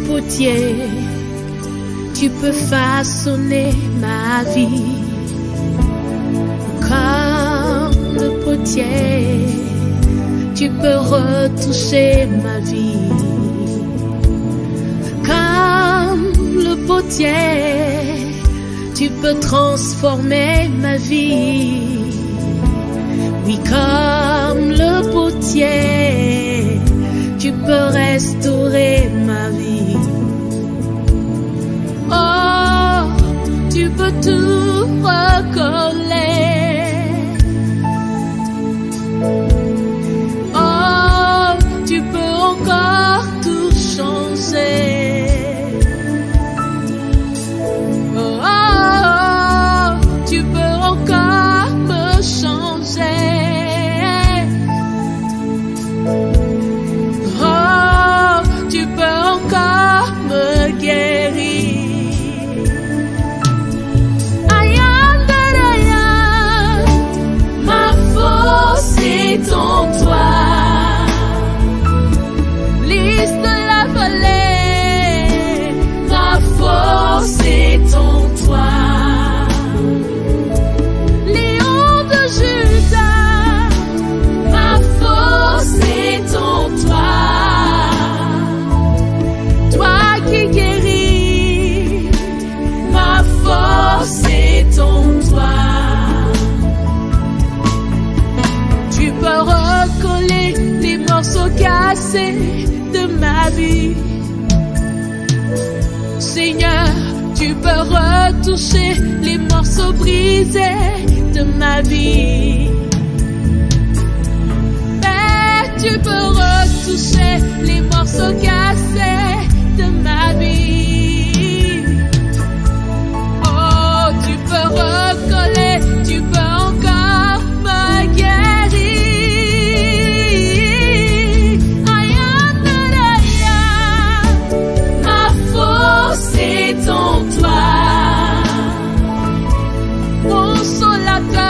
potier, tu peux façonner ma vie. Comme le potier, tu peux retoucher ma vie. Comme le potier, tu peux transformer ma vie. Oui, comme le potier, tu peux restaurer ma vie. Oh, tu peux tout recoller. Oh, tu peux encore tout changer. Oh, tu peux encore me changer. Oh, tu peux encore me guérir. Ma force est en toi. Lys de la vallée, ma force est en toi. Lion de Juda, ma force est en toi. Toi qui guéris, ma force est en toi. Tu peux recoller les morceaux cassés de ma vie. Seigneur, tu peux retoucher les morceaux brisés de ma vie. Père, tu peux retoucher les morceaux cassés de ma vie. Oh, tu peux recoller, tu peux encore me guérir. Ma force est en toi. Consolateur,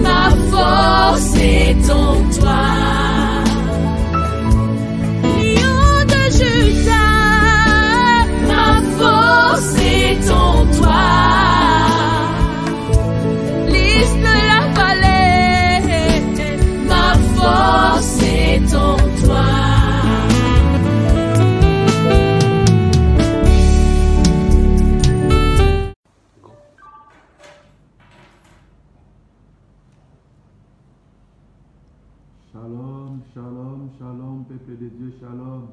ma force est en toi. Lion de Juda, ma force est en toi. Lys de la vallée, ma force est en toi. Shalom, shalom, shalom, peuple de Dieu, shalom.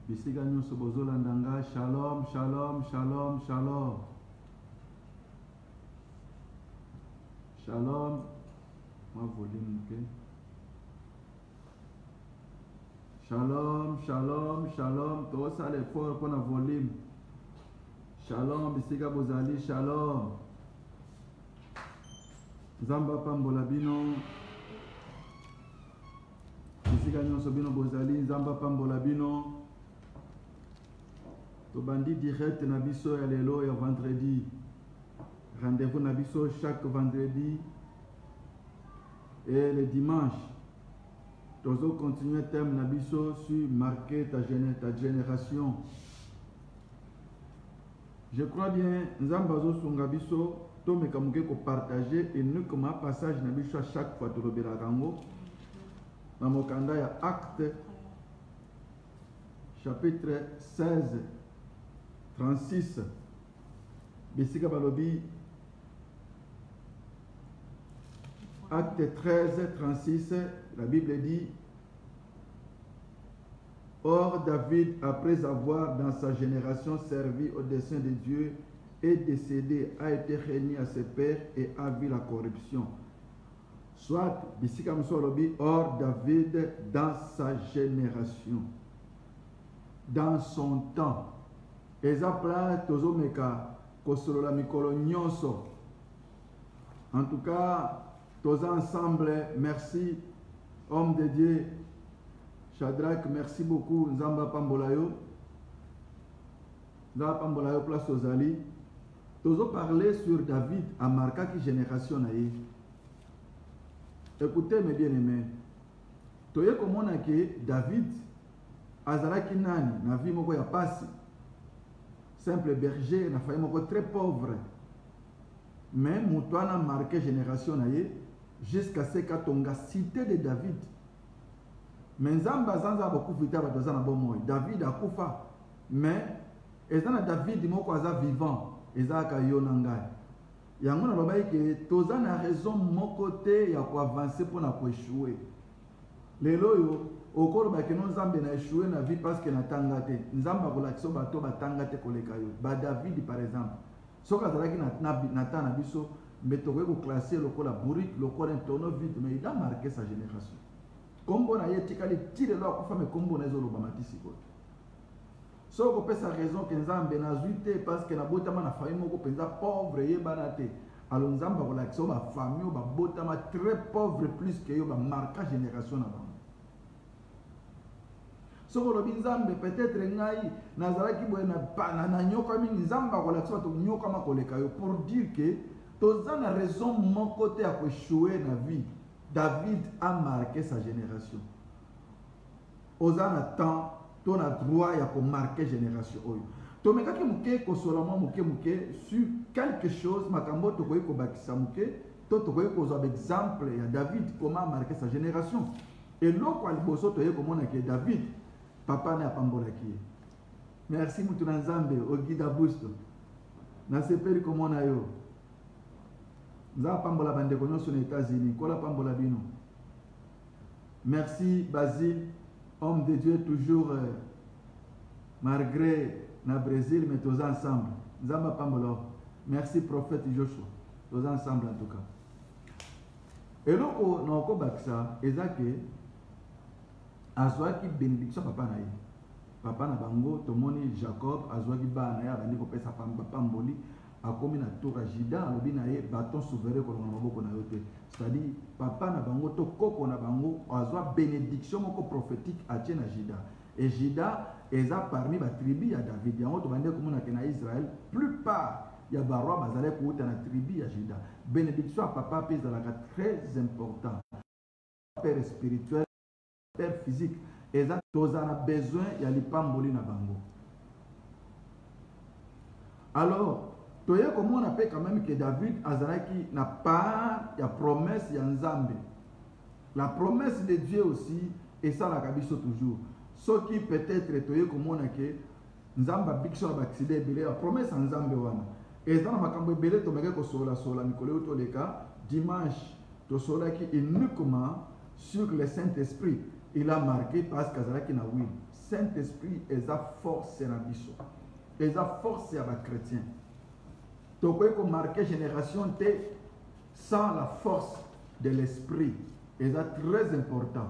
Bisika nyonso bozolandanga, shalom, shalom, shalom, shalom. Shalom, ma volume, ok? Shalom, shalom, shalom, tosa l'effort pour la volume. Shalom, bisika bozali, shalom. Zamba pambola bino. Bisika nyonso bino bozali, Zamba pambola bino. Tobandi direct na biso ya lelo ya vendredi. Rendez-vous na biso chaque vendredi et le dimanche. Tozo continuer thème na biso sur marquer ta génération. Je crois bien, Nzamba zo sunga biso, to mekamuke ko partager et nous comme un passage na biso à chaque fois to robela rango. Na mokanda ya Acte chapitre 16 36 bisika balobi Acte 13 36 la Bible dit: Or David, après avoir dans sa génération servi au dessein de Dieu, est décédé, a été régné à ses pères et a vu la corruption. Soit, bisika msolobi, or David dans sa génération, dans son temps. Ezapla tozomeka kosolola mikolo nyonso. En tout cas, tous ensemble, merci, homme de Dieu, Shadrach, merci beaucoup, Nzamba Pambolayo. Nzamba Pambolayo, place aux Ali. Tous parler sur David, à marquer qui génération naïe. Écoutez mes bien-aimés, tu sais comment on a que David, azalaki nani na vie moko ya pasi, simple berger na famille moko très pauvre, mais moto wana marqué génération na ye jusqu'à ce qu'atonga cité de David. Mais nzambe azanza bakufita bato aza na bomoi. David akufa, mais eza na David moko aza vivant, ezalaka yo na ngai. Yango na lobai ke toza na raison moko te ya koavancer pour na koéchouer. Lelo yo okoloba ke no nzambe na échouer na vie parce que na tanga te. Nzambe akolakisa bato batanga te koleka yo. Ba David par exemple, soka azalaki na ta na biso mbetoko ko classer lokola bourrique, lokola un tonneau vide, mais il a marqué sa génération. Kombo na ye tikali tire lo akufa me kombo na ezolo bamatisi ko. So ko pesa raison que nzambe na zuite parce que na botama na famille moko penza pauvre ye banate. Alors nzamba ko la kiso ba famille ba botama très pauvre plus que yo ba marquer génération na bango. So ko lobi nzambe peut-être ngai nazalaki boye na nyoka mingi nzamba ko la kiso to nyoka makoleka yo pour dire que toza na raison mon côté à échouer na vie. David a marqué sa génération. Ozana temps, ton a droit à marquer génération. To mekaki muke ko solama muke sur quelque chose makambo to koyi ko bakisa muke to koyi ko zo exemple ya David comment marquer sa génération. Et loko aliboso to ye komona ke David papa na pambola ki. Merci mutu na nzambe ogida busto. Na sepeli komona yo. Nza pambola bande konyo sur les États-Unis, kola pambola bino. Merci Basile, homme de Dieu toujours malgré na Brésil mais tous ensemble. Nzamba pambola. Merci prophète Joshua. Tous ensemble en tout cas. Et loko na ko bakisa ezake azwaki bénédiction papa na ye. Papa na bango tomoni Jacob azwaki bana ya bandi ko pesa pamboli. Akomi na toka Jida alobi na ye bâton souverain ko na maboko na yote. C'est-à-dire papa na bango to koko na bango azwa bénédiction moko prophétique atie na Jida. Et Jida eza parmi ba tribu ya David. Yango to bande ko mona ke na Israël plupart ya ba roi bazale ko uta na tribu ya Jida. Bénédiction à papa pèse la très important. Père spirituel, père physique, eza tozana besoin ya lipamboli na bango. Alors toye comme on appelle quand même que David azalaki n'a pas la promesse ya Nzambe. La promesse de Dieu aussi et ça la kabiso toujours. Ce qui peut-être toye comme on a que Nzamba bikso bakide belé la promesse en Nzambe wana. Et ça na makambo belé to meke ko sola mikolo to leka dimanche to sola qui uniquement sur le Saint-Esprit. Il a marqué parce qu'azalaki na oui. Saint-Esprit est sa force na biso. Et sa force ya ba chrétien. Donc, il faut marquer génération T sans la force de l'esprit. Et c'est très important.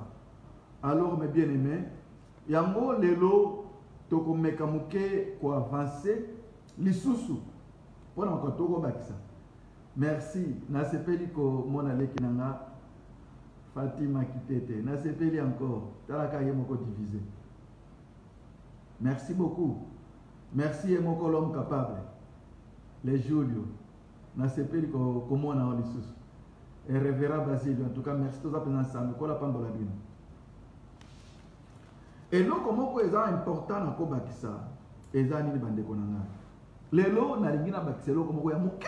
Alors, mes bien-aimés, il y a un lelo, toko mekamuke ko avancer, lisusu. Pour encore toko bakisa. Merci. Nasepeli ko mona leki nanga Fatima Kitete. Nasepeli encore. Talaka yemoko divisé. Merci beaucoup. Merci yemoko l'homme capable. Les Julio, na sepeli comme on a les sous. Et révérend Basile, en tout cas, merci tous à ensemble. Quoi la pambola bino. Et donc, comment est important na ko bakisa, ezani ni bande konanga. Lelo na lingina bakiselo comme ya muke,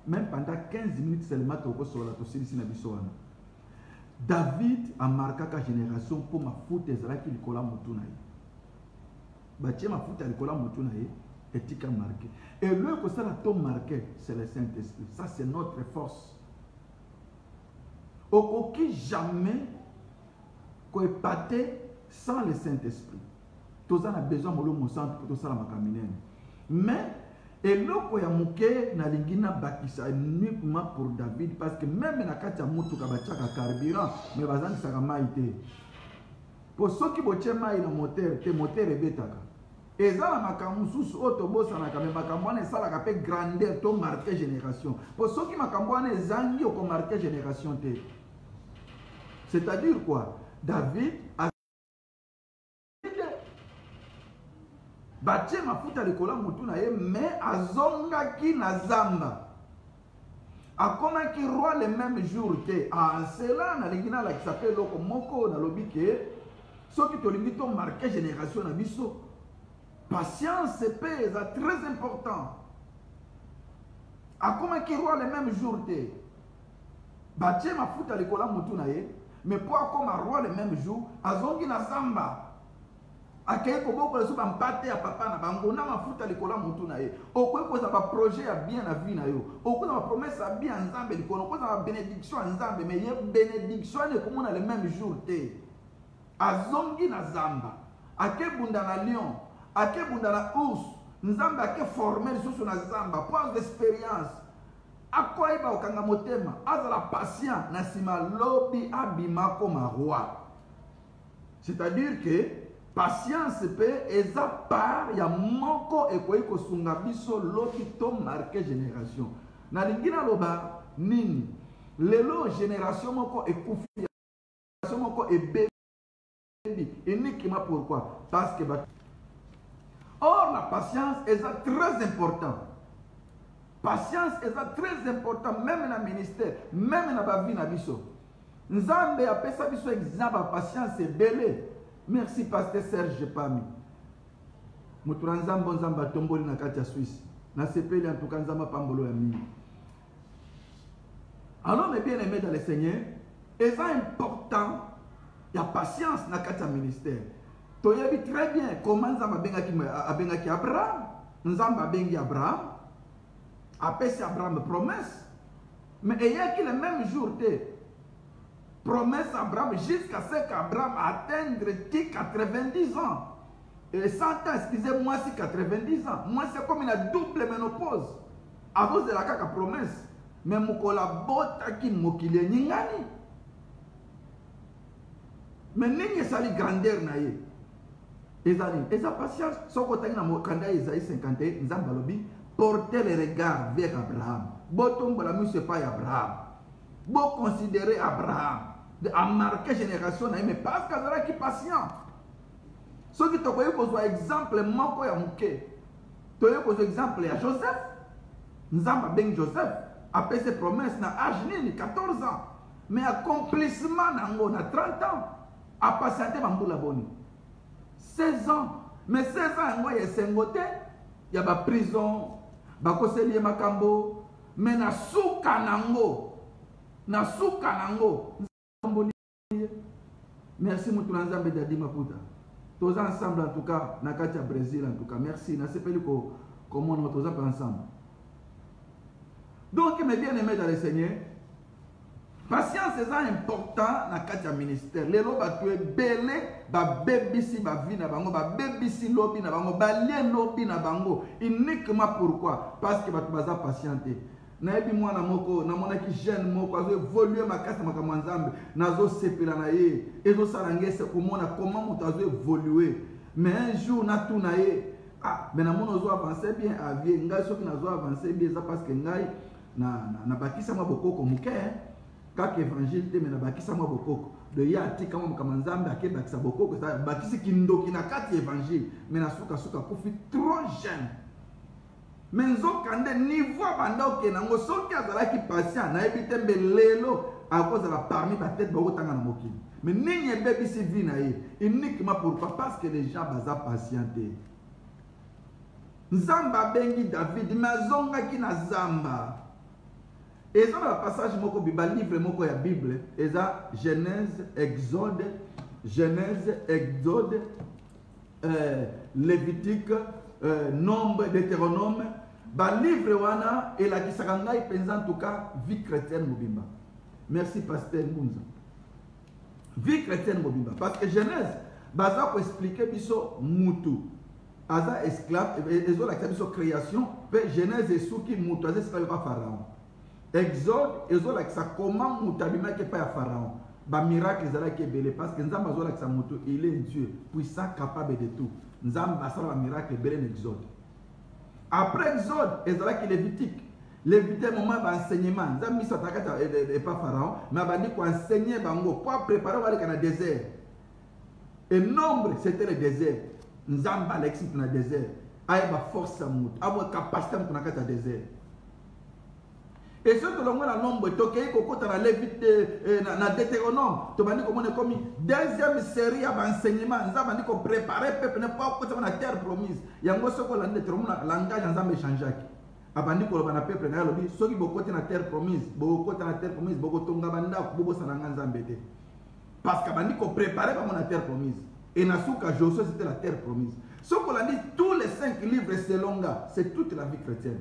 même pendant 15 minutes seulement to ko sola to silisi na biso wana. David a marqué sa génération pour ma foot ezalaki likola mutuna ye. Batie ma foot likola mutuna ye. Éthique marqué. Et le que ça l'a marqué, c'est le Saint-Esprit. Ça, c'est notre force. Aucun jamais qu'on est pâté sans le Saint-Esprit. Tout ça a besoin de mon centre pour tout ça la caminer. Mais et le que ya muke na lingina bakisa uniquement pour David parce que même na kati ya mutu kabachaka carburant mais bazani saka maite. Pour ceux qui boche mai na moteur, te moteur ebetaka. Et ça, la makamoussous, autobosana, mais makamouane, ça la capé grandeur, to marqué génération. Pour ceux qui makamouane, zangi, au marqué génération. C'est-à-dire quoi? David a bâti ma futa l'école mutuna mais a zonga ki na zamba. A comment qui roi le même jour te. Ah, c'est là, na l'ingina la qui s'appelle Loko Moko, na lobike. Ce qui te limite marqué génération na biso. Patience et paix, c'est très important. A comment qui roi le même jour te. Batie ma futa likola mutu na ye, mais pour comme roi le même jour, azongi na zamba. Akeye ko boko so bampate ya papa na bango na mafuta likola mutu na ye. Okoy ko za ba projet ya bien na vie na yo. Okoy na promesse ya bien nzambe likola, okoy na bénédiction nzambe, mais ye bénédiction ne komona le même jour te. Azongi na zamba. Ake bunda na lion, ake bunda na ours, nzambe ake former lisusu na zamba, point d'expérience. Akoyeba okanga motema, azala patient na sima lobi abima koma roi. C'est-à-dire que patience peut eza part ya moko ekoyi kosunga biso lobi to marqué génération. Na lingina loba nini? Lelo génération moko ekufi, génération moko ebe. Uniquement pourquoi? Parce que or la patience est très important. Patience est très important même dans le ministère, même dans la vie na biso. Nzambe apesa biso exemple patience et belé. Merci pasteur Serge Pami. Mutura nzambo nzamba tomboli na kati ya Suisse. Na sepeli en tout cas nzamba pambolo ya mini. Alors mes bien-aimés dans le Seigneur, c'est important. Il y a patience dans le ministère. Tu sais très bien comment Nzamba bengaki Abraham. Nzamba bengi Abraham. Après c'est Abraham promesse. Mais il y a qui le même jour de promesse Abraham jusqu'à ce qu'Abraham atteigne 90 ans. Et 100 ans, excusez-moi, si 90 ans. Moi c'est comme une double ménopause. À cause de la promesse. Mais mon collabota qui mokile ningani. Mais n'est-ce pas la grandeur na ye? Eza patience. So kotangi na mokanda Isaïe 51, Nzamba lobi porter les regards vers Abraham. Botombo la mise pas Abraham. Bo considérer Abraham a marqué génération na ye, mais parce qu'azala qui patient. So qui to koyi kozwa exemple moko ya muke. To yo kozwa exemple ya Joseph. Nzamba ben Joseph après ses promesses na âge nini 14 ans. Mais accomplissement nango na 30 ans. A patienté bambula boni 16 ans, mais 16 ans moi il y a sengote, il y a ba prison, ba koseli makambo, mais na suka nango merci mutu nzambe dadi maputa tous ensemble en tout cas na kati ya Brésil en tout cas merci na sepeli ko comment nous tous ensemble. Donc mes bien-aimés dans le Seigneur, patience est important dans le ministère. Les gens qui sont belés, ba bébisi ba vie na bango, ba bébisi lobby na bango, ba lien lobby na bango. Uniquement pourquoi? Parce que ba tubaza patienter. Na ebi mwana moko, na mona ki jeune moko, azo évoluer makasi makambo nzambe, nazo sepela na ye, ezo salangese komona comment moto azo évoluer. Mais un jour na tout na ye, ah, mais na mona ozo avancer bien à vie, ngai soki nazo avancer bien ça parce que ngai na bakisa ma bokoko muke. Quand évangile te mena bakisa mwa bokoko de yati kama mkamanzambe ake bakisa bokoko ça bakisi kindoki na kati évangile mais na suka kufi trop jeune mais nzokande niveau banda oke nango soki azalaki patient na yebi tembe lelo akozala parmi ba tête bakotanga na mokili mais nini ebebisi vie na ye uniquement pourquoi? Parce que les gens baza patienté. Nzamba bengi David mais azongaki na zamba. Et dans le passage moko biba livre moko ya Bible, eza Genèse, Exode, Lévitique, Nombre, Deutéronome, ba livre wana et la kisakanga penza en tout cas vie chrétienne mobimba. Merci pasteur Munza. Vie chrétienne mobimba parce que Genèse baza pour expliquer biso mutu. Aza esclave et ezo la biso création, Genèse et souki mutu aza esclave pas pharaon. Exode, ezola qui ça comment mutabima qui pas à Pharaon. Ba miracle ezala qui belé parce que nzamba zola qui ça mutu, il est Dieu, puissant, capable de tout. Nzamba ça ba miracle belé Exode. Après Exode, ezala qui Lévitique. Lévitique moment ba enseignement, nzamba ça takata et pas Pharaon, mais ba dit ko enseigner bango pour préparer aller dans le désert. Et nombre c'était le désert. Nzamba l'existe dans le désert. Aïe ba force à mutu, abo capacité dans le désert. Et ce que l'on a nombre, toké kokota na Lévitique na Deutéronome, to bandi comme on est commis deuxième série d'enseignement, nous avons dit qu'on préparer peuple ne pas côté na terre promise. Yango soko la Deutéronome langage nzambe changeaki. Abandi ko bana peuple na lobi soki bokote na terre promise, bokote na terre promise, bokotonga banda bobo sananga nzambe te. Parce qu'abandi ko préparer ba na terre promise. Et na souka Josué c'était la terre promise. Soko la dit tous les 5 livres selon là, c'est toute la vie chrétienne.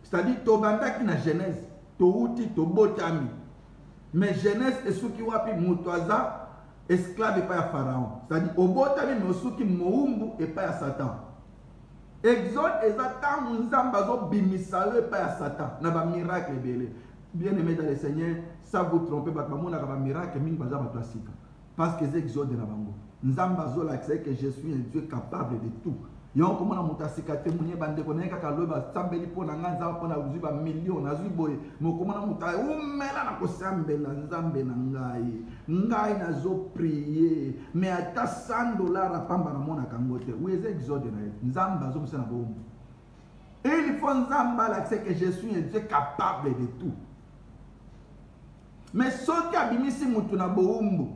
C'est-à-dire, Tobanda qui na Genèse, Touti, Tobotami. Mais Genèse est ce qui wapi Moutouaza, esclave et pas à Pharaon. C'est-à-dire, Obotami, mais ce qui Moumbu et pas à Satan. Exode et Satan, Nzambazo, Bimisalo et pas à Satan. N'a pas miracle belé. Bien aimé dans le Seigneur, ça vous trompe, parce que n'a pas miracle, mais pas à parce que c'est Exode de la Bango. Nzambazo l'a que je suis un Dieu capable de tout. Yon comment na mutasika te munye bande koneka kaloba sambeli pona nganza pona uziba million na zuboye mo comment na muta umela na kosambela nzambe na ngai na zo prier mais ata $100 apamba na mona kangote weze exode na nzamba zo msena bombo. Il faut nzamba la que je suis un Dieu capable de tout. Mais soki abimisi mutu na boumbu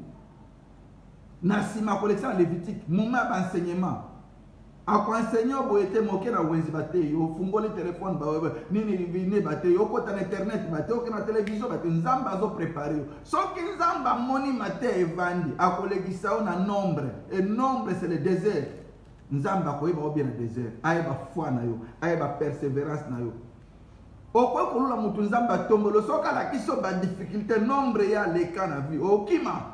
na sima collection lévitique moma d'enseignement. A quoi enseigner pour être moqué na wenzi bate yo fungo le téléphone ba nini vini bate yo kota na internet bate yo na télévision bate nzamba zo préparer so ki nzamba moni mate evandi a kolegisa na nombre et nombre c'est le désert nzamba ko iba bien le désert aiba foi na yo aiba persévérance na yo okwa ko lula mutu nzamba tombolo soka la kiso ba difficulté nombre ya le kana vie okima.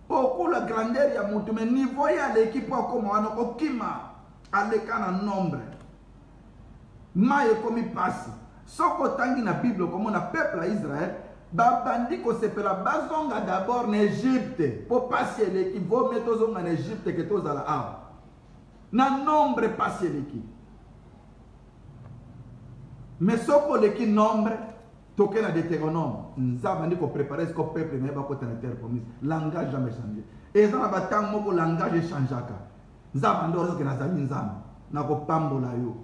Pour la grandeur ya mutu mais niveau ya l'équipe comme on okima aleka na nombre maye comme passe soko tangi na Bible comme on a peuple à Israël babandi ko sepela bazonga d'abord en Égypte pour passer l'équipe vos mettre en Égypte que tous à la a na nombre passer l'équipe mais soko l'équipe nombre toqué na Deutéronome, nous avons dit qu'on préparait ce qu'on peuple n'est pas côté la terre promise. Langage jamais changé. Et ça n'a pas tant mot langage changé. Nous avons dit que nous avons dit na ko pambola yo,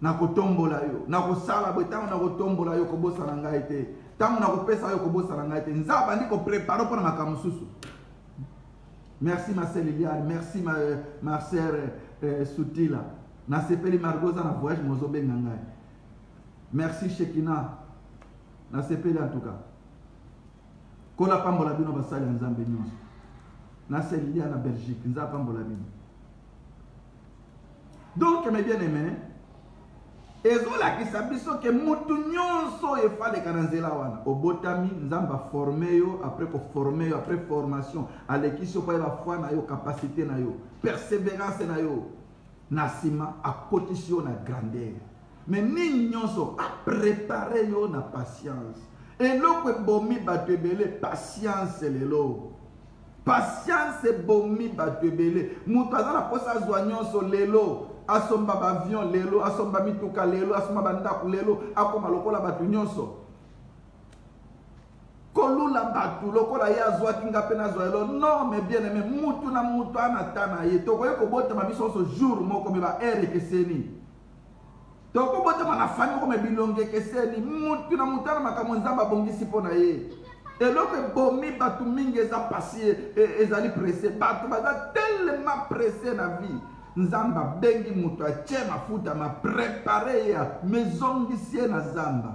na ko tombola yo, na ko sala betam na ko tombola yo ko bosa na ngai te. Tant na ko pesa yo ko bosa na ngai te. Nous avons dit qu'on prépare pour na makamususu. Merci ma sœur Liliane, merci ma sœur Soutila. Na sepeli Margoza na voyage mozobe ngai. Merci Shekina. Na sepeli en tout cas. Kola pambola bino basali nzambe nyonso. Na selia na Belgique, nza pambola bino. Donc mes bien-aimés, ezola ki sabiso ke mutu nyonso e fale kananzela wana. Obotami nzamba former yo après ko former yo après formation, alekiso pa ba foi na yo capacité na yo, persévérance na yo. Nasima a cotisio na grandeur. Mais ni nyonso a préparé yo na patience. Et l'autre bomi batebele patience lelo. Patience bomi batebele. Mutaza na posa zwa nyonso lelo. Asomba avion lelo, asomba mituka lelo, asomba bandaku lelo, akoma lokola batu nyonso. Kolula batu lokola ya zwa kinga pena zwa lelo. Non mais bien aimé, mutu na mutu anatana ye. Toko yeko bote mabiso so jour moko me ba ere keseni. Toko bote mana famille comme bilonge keseni mutu na mutana makambo nzamba bongisi pona ye. Eloko bomi batu mingi eza passé ezali pressé batu baza tellement pressé na vie. Nzamba bengi mutu atie mafuta ma préparer ya maison d'ici na zamba.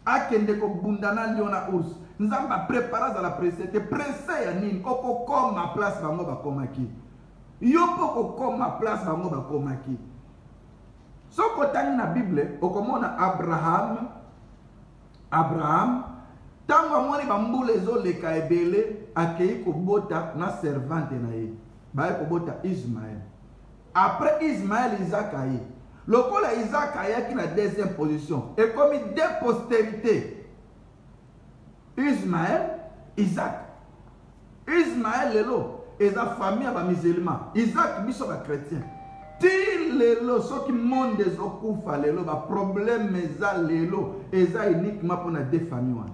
Akende ko bundana liona urs. Nzamba prépara za la pressé te pressé ya nini oko koma place bango bakomaki. Yo poko koma place bango bakomaki. Soko tangi na Bible, okomona Abraham, tango amoni bambule zo leka ebele, akei kobota na servante na ye. Bae kobota Ismaël. Après Ismaël, Isaac aye. Lokola Isaac aye qui na deuxième position. Et comme deux postérités. Ismaël, Isaac. Ismaël lelo, et sa famille ba musulman. Isaac biso ba chrétien. Ti lelo soki monde ezokufa lelo ba problème eza lelo eza uniquement pour na deux familles wana.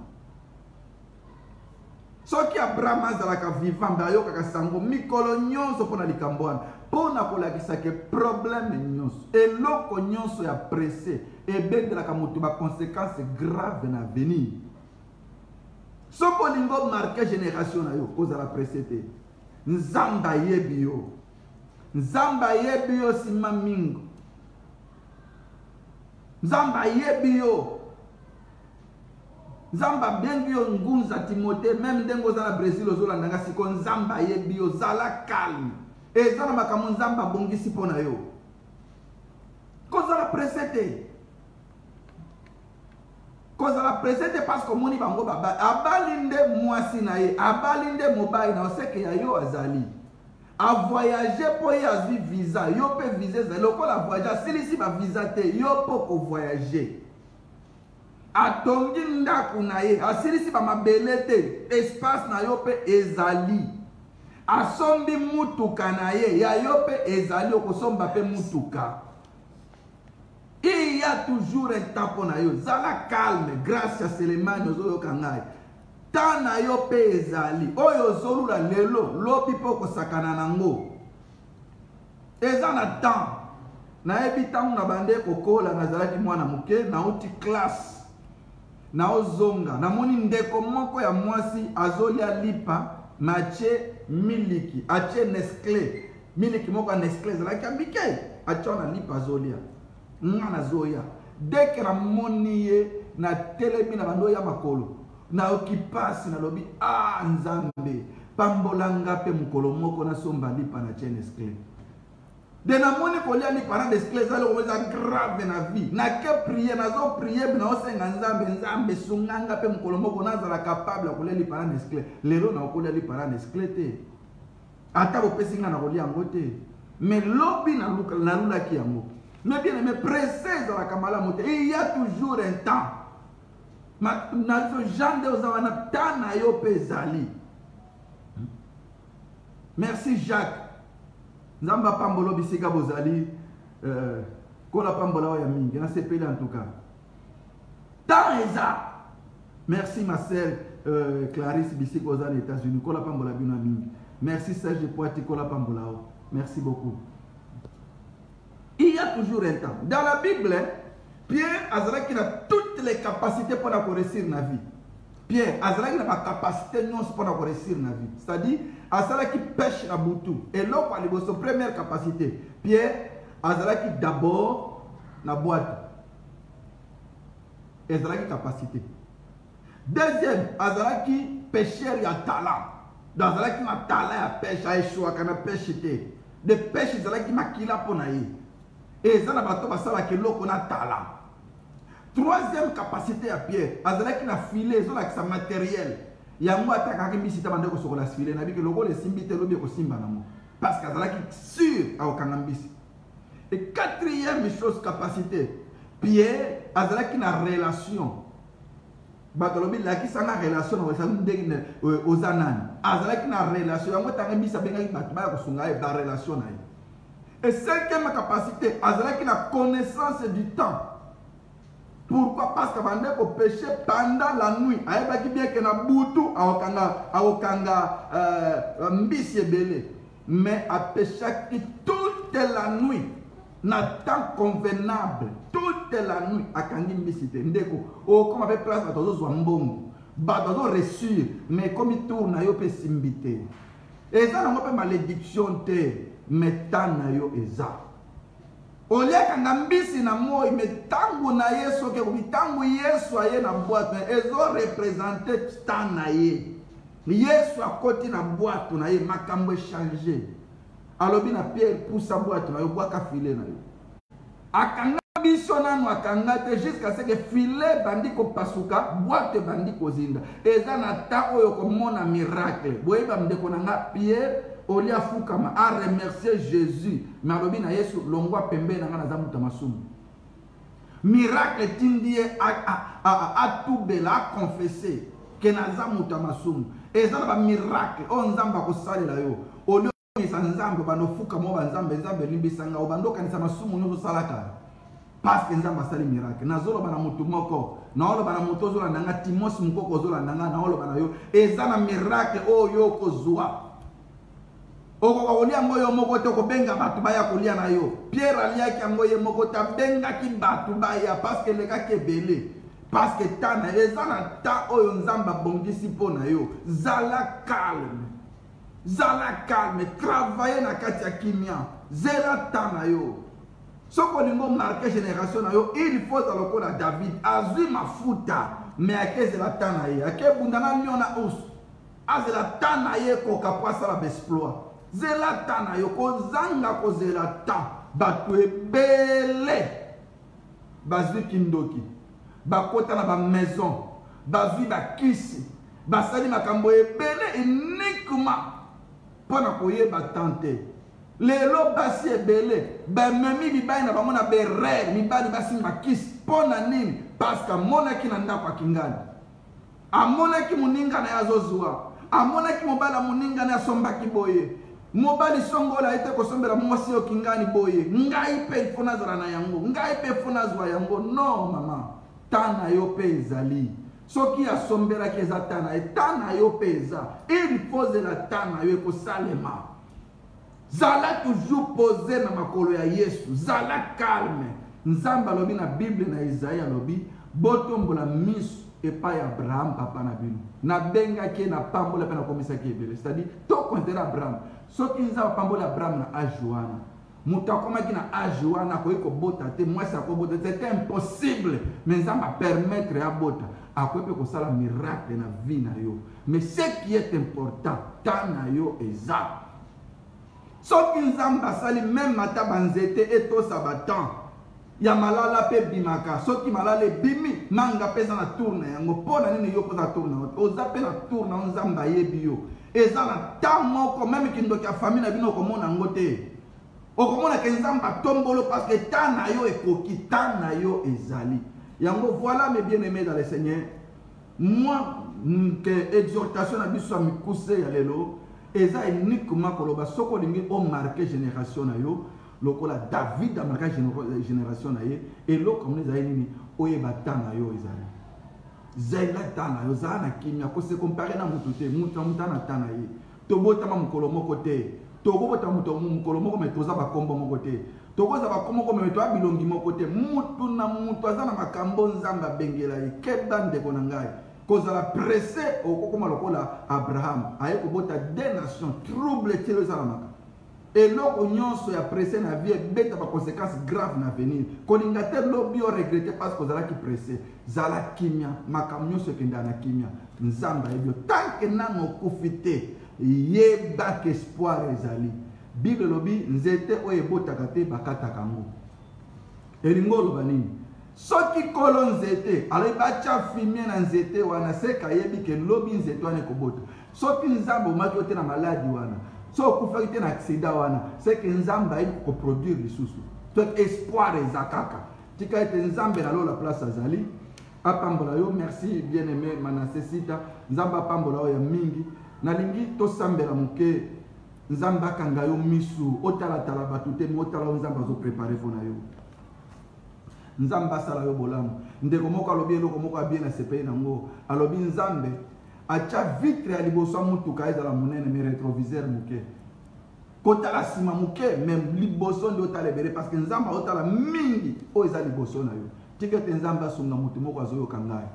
Soki Abraham azalaka vivant ba yoka sango mikolo nyonso pona likambo wana pona kolakisa ke problème nyonso eloko nyonso ya pressé ebendelaka moto ba conséquences graves na venir. Soko lingo marqué génération na yo kozala précédé. Nzamba yebi yo. Nzamba yebi yo sima mingo. Nzamba yebi yo. Nzamba bengi yo ngunza Timothée même ndengo za na Brésil ozola ndanga siko nzamba yebi yo zala calme. Ezana makambo nzamba bongisi pona yo. Kozala précédé. Kozala précédé parce que moni bango baba abalinde mwasi na ye, abalinde mobile na oseke ya yo azali. A voyager pour y avoir visa, yo peut viser za loko la voyager silisi ba visa te yo peut voyager. Atongi ndaku na ye, asilisi ba mabele te, espace na yo peut ezali. Asombi mutuka na ye, ya yo peut ezali okosomba pe mutuka. Il y a toujours un temps pour nous. Zala calme, grâce à Selemani ozoyo kangai. Tana yo pe ezali. Oyo zolu la lelo, lobi poko sakana nango. Ezana temps. Na ebitangu na bande kokola na zalaki mwana muke na uti classe. Na ozonga. Na moni ndeko moko ya mwasi azolia lipa na che miliki. Ache Nestlé. Miliki moko Nestlé zalaki ambike. Achona lipa azolia. Ngana zoya dès na moniye na telemi na bando ya makolo na okipasi na lobi nzambe pambolanga pe mukolo moko na somba lipa na Nestlé de na moni kolia ni para Nestlé zalo komeza grave na vie na ke prier na zo prier na osenga nzambe sunganga pe mukolo moko na zala capable kolia li para Nestlé lero na kolia li para Nestlé te ata bo pesinga na kolia ngote mais lobi na lula ki yango. Mais bien aimé, précise dans la Kamala Mote. Il y a toujours un temps. Dans ce genre de temps, merci Jacques. Nzamba Pambolo Bisika Bozali. Kola Pambola Yami. Il y a ces pays en tout cas. Temps est ça. Merci ma sœur Clarisse Bisika aux États-Unis. Kola Pambola Binami. Merci Serge Poiti Kola Pambola. Merci beaucoup. Il y a toujours un temps. Dans la Bible, Pierre Azraki a toutes les capacités pour réussir dans la vie. Pierre Azraki a la capacité non pour réussir dans la vie. C'est-à-dire, Azraki pêche à Boutou. Et là, pour sa première capacité, Pierre Azraki d'abord la boîte. Azraki capacité. Deuxième, Azraki pêcheur et talent. Dans Azraki a talent à pêche, à échouer, à pêcher. De pêche, Azraki m'a kila pour naïe. Et ça, na talent. Troisième capacité à Pierre, Azalaki na filé, ça sa matériel. Il y a moi attaqué misita bande ko sokola filé, na bi que logo le simbité lobi ko simba namo. Parce qu'Azalaki sûr à okangambisi. Et quatrième chose capacité, Pierre Azalaki na relation. Batolobi la ki sana relation na sa ndenge aux anan. Azalaki na relation, moi tangambisa benga batba ko sunga e ba relation na. Et cinquième capacité, Azalaki la connaissance du temps. Pourquoi? Parce que bande ko péché pendant la nuit. Ayebaki bien que na butu aokanga mbisi ebele. Mais a péché toute la nuit. Na temps convenable. Toute la nuit akangi mbisi te. Ndeko comme avec place batozo zwa mbongo. Batozo reçu mais comme il tourne yo pe simbité. Et ça na pe malédiction te. Metana yo eza. Oliaka ngambisi na moi metangu na Yesu ke kubitangu Yesu aye na boîte ezo représenter stand na ye. Yesu akoti na boîte na ye makambo changer. Alobi na Pierre poussa boîte na yo boaka filet na yo. Akanga biso nanu akanga te jusqu'à ce que filet bandi ko pasuka boîte bandi ko zinda. Eza na ta oyo ko mona miracle. Boyeba ndeko nanga Pierre Olia Fukama a remercié Jésus. Mais alobi na Yesu longwa pembe na ngana zamuta masumu. Miracle tindie a tout bela a confessé que na zamuta masumu. Et ça ba miracle on nzamba ko salela yo. Olio misa nzambe bano Fukama ba nzambe limbisanga obando kanisa masumu no salaka. Parce que nzamba sali miracle. Na zolo bana mutu moko. Na olo bana mutu zola nanga Timos mukoko zola nanga na olo bana yo. Et ça na miracle o yo ko zwa. okoka kolia yango yo moko te kobenga bato baya kolia na yo. Pierre aliaki yango ye moko te abengaki bato baya parce que elekaki ebele. Parce que tana eza na ta oyo nzambe abongisi mpo na yo. Zala calme. Zala calme. Travailler na kati ya kimia. Zela tana yo. Soko lingo marqué génération na yo, il faut za lokola David azui mafuta mais ake zela tana ye. Ake bundana nyona us. Azela tana ye ko kapasa la exploit. Zela tana yo ko zanga ko zela ta batu ebele. Bazui kindoki. Bakota na ba maison, bazui ba kisi, basali makambo ebele uniquement pona koyeba tante. Lelo basi ebele, ba memi bibai na bamona be rêve, mibali basi makisi pona nini? Parce que monaki na ndako akingani. Amonaki muninga na yazozua, amonaki mobala muninga na sombaki boye. Mobali songola ete kosombela mwasi okingani boye. Ngai pe ifona zora na yango, ngai pe ifona zwa yango. No mama. Tana yo pe ezali. Soki asombela ki eza tana, tana yo pe eza. Il pose la tana yo eko salema. Zala toujours posé na makolo ya Yesu. Zala calme. Nzamba lobi na Bible na Isaïe lobi. Botombola misu epai Abraham papa na bino. Na benga ki na pambola pe na komisa ki ebele. C'est-à-dire, to kontera Abraham. Soki nzamba pambola Abraham na ajuana. Mutakoma qui na ajuana ko eko bota te mwasi akobota c'était impossible mais nzamba permettre ya bota akope ko sala miracle na vie na yo mais ce qui est important tana yo eza soki nzamba sali même mata banzete eto sabatan ya malala pe bimaka soki malala bimi manga pesa na tourna yango pona nini yo poza tourna oza pe na tourna nzamba yebi yo eza na tamo ko même kindoki ya famille na bino ko mona ngote. Okomona ke nzamba tombolo parce que tana yo ekoki tana yo ezali. Yango voilà mes bien-aimés dans le Seigneur. Moi que exhortation na biso mikuse ya lelo eza uniquement koloba soko lingi o marqué génération na yo lokola David a marqué génération na ye et lo comme les aïni oyeba tana yo ezali. Zela tana yo zana kimia ko se comparer na mutute mutana tana ye. Tobota ma mukolo moko te. Togo bota muto mukolo moko me toza ba kombo moko te. Togo za ba kombo me to abilongi moko te. Mutu na mutu azana makambo nzamba bengela ye kebande ko nangai. Koza la pressé okokoma lokola Abraham aye ko bota des nations trouble telo za maka. Et loko nyonso ya pressé na vie beta ba conséquences graves na venir. Koninga te lobi o regretter parce que zala ki pressé. Zala kimia makambo nyonso kenda na kimia. Nzamba ebio tant que nano kufite yeba espoir ezali. Bible lobi nzete oye botaka te bakataka ngo. Elingo loba nini? Soki kolo nzete alors bacha filmer na nzete wana seka yebi ke lobi nzete wana ekobota. Soki nzambo omaki ote na maladi wana. So kufaki te na accident wana seke nzamba ayi koproduire lisusu. To espoir ezakaka. Tika ete nzambe na lo la place azali. Apambola yo merci bien aimé manasesita nzamba apambola yo ya mingi. Nalingi to sambela muke nzamba kanga yo misu otala tala batute motala nzamba zo préparer pona yo nzamba sala yo bolamu ndeko moko alobi eloko moko abien na CPI nango alobi nzambe acha vitre ya liboso mutuka ezala munene me rétroviseur muke kotala sima muke même liboso ndo otala ebele parce que nzamba otala mingi o eza liboso na yo tikete nzamba sunga mutu moko azoyo kangai.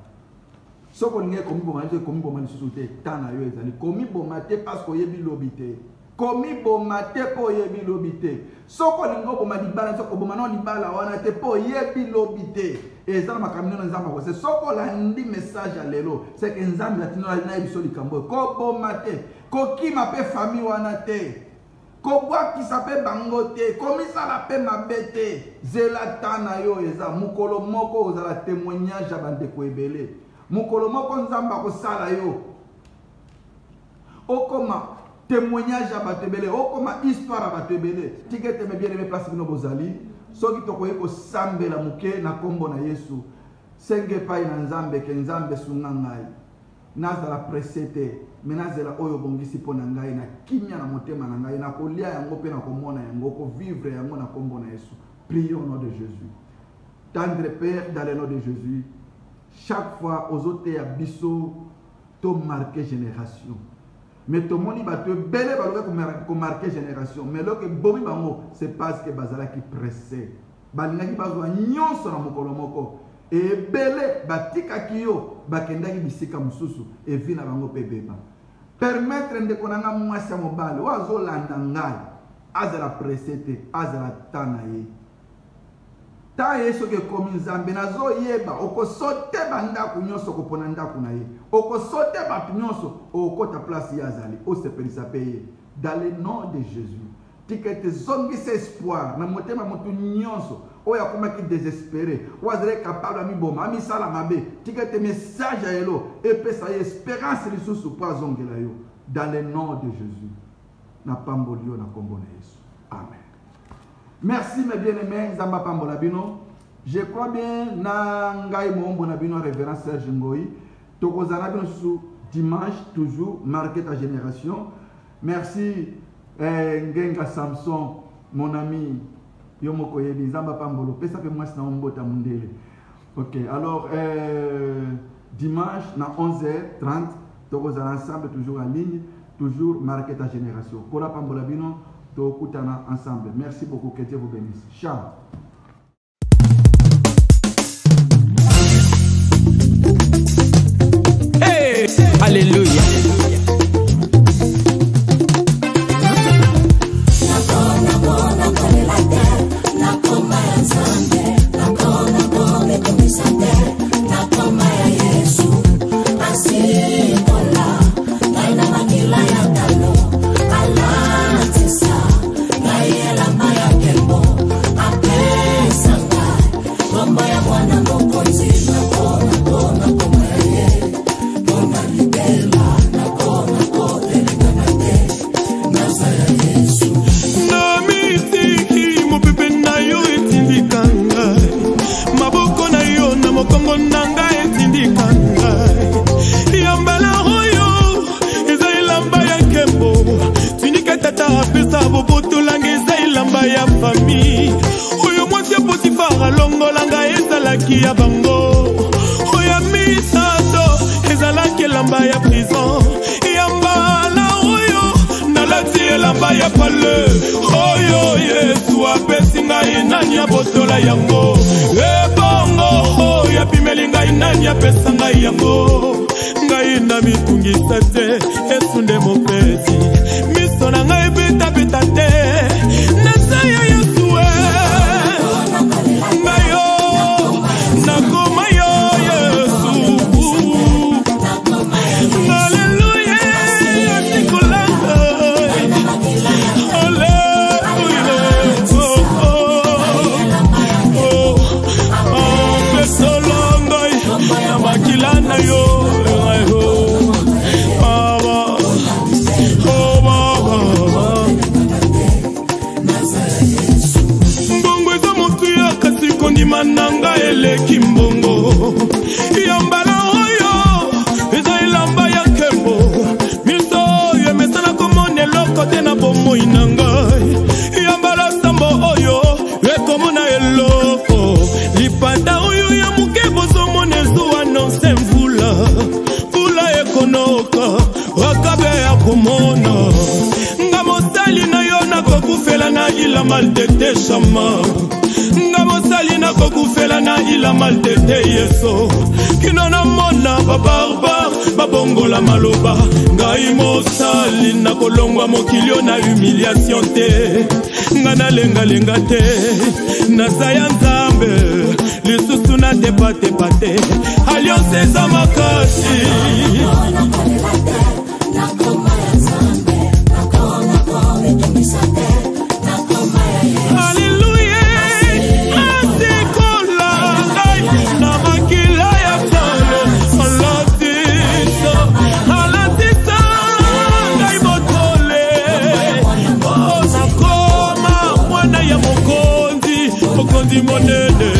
Soko linge komi bomate komi bomate susute tana yo ezali komi bomate parce que yebi lobité komi bomate po yebi lobité soko lingo bomadi bala soko bomano libala wana te po yebi lobité ezala makamino nzamba ko c'est soko la ndi message alelo c'est que nzamba latino na biso likambo ko bomate ko kima pe famille wana te ko bwa ki sape bango te komi sala pe mabete zela tana yo eza mukolo moko ozala témoignage abande ko ebele. Mukolo moko nzamba ko sala yo okoma témoignage à batebele okoma histoire à batebele tikete me bien aimé place bino bozali soki tokoye ko sambela muke na kombo na Yesu senge pai na nzambe ke nzambe sunga ngai nazala presete menazela oyo bongisi pona ngai na kimia na motema na ngai na kolia yango pe na komona yango ko vivre yango na kombo na Yesu. Prions au nom de Jésus. Tendre Père, dans le nom de Jésus, chaque fois aux autres à biso to marquer génération Mais tout le monde va te belle comme marquer génération. Mais là que bomi bango, c'est parce que bazala qui pressé. Balinga qui bazwa nyonso na mokolo moko. Et belle batika kiyo bakenda ki bisika mususu et vina bango pebeba. Permettre de konanga mwasi ya mobale wazo landa ngai azala pressete azala tanaye. Ta yeso ke komi nzambe nazo yeba okosote bandako nyonso kopona ndako na ye okosote bato nyonso okota place ya azali osepelisa peye dans le nom de Jésus tikete zongisa espoir na motema motu nyonso oya komaki désespéré wazere capable ami boma ami sala mabe tikete message ya elo epesa ye espérance lisusu po azongela yo dans le nom de Jésus na pambolio na kombo na Yesu amen. Merci mes bien-aimés, Zamba Pambolabino. Je crois bien na ngai mombo na bino révérend Serge Ngoi. Tokozana bino sous dimanche toujours marquer ta génération. Merci Ngenga Samson, mon ami Yomoko Yebi Zamba Pambolo. Pesa pe moi na ombota mundele. OK, alors dimanche na 11h30 tokozana ensemble toujours en ligne, toujours marquer ta génération. Kola Pambolabino. Ensemble. Merci beaucoup, que Dieu vous bénisse. Ciao. Hey, alléluia. Ya bango oya misato ezalaki elamba ya prison yambala oyo nalati elamba ya pale oyo Yesu apesi ngai nani abotola yango ebongo oyo apimeli ngai nani apesa ngai yango ngai na mitungisa te Yesu nde mopesi miso na ngai betabeta te nasaya Yesu mananga eleki mbongo yambala oyo eza elamba ya kembo miso oyo emesana komona eloko te na bomoi na ngai yambala sambo oyo ekomona eloko lipanda oyo ya moke bozomona ezuwa nonse mvula mvula ekonoka wakabe ya komona nga mosali na yo nakokufela na ila malteteshama Salina kokufela na ila maltete Yeso kino na mona babarba babongola maloba ngai mosali na kolongwa mokilio na humiliation te ngana lenga lenga te na saya nzambe lisusu na tepate pate alliance za makasi Monene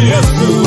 Yesu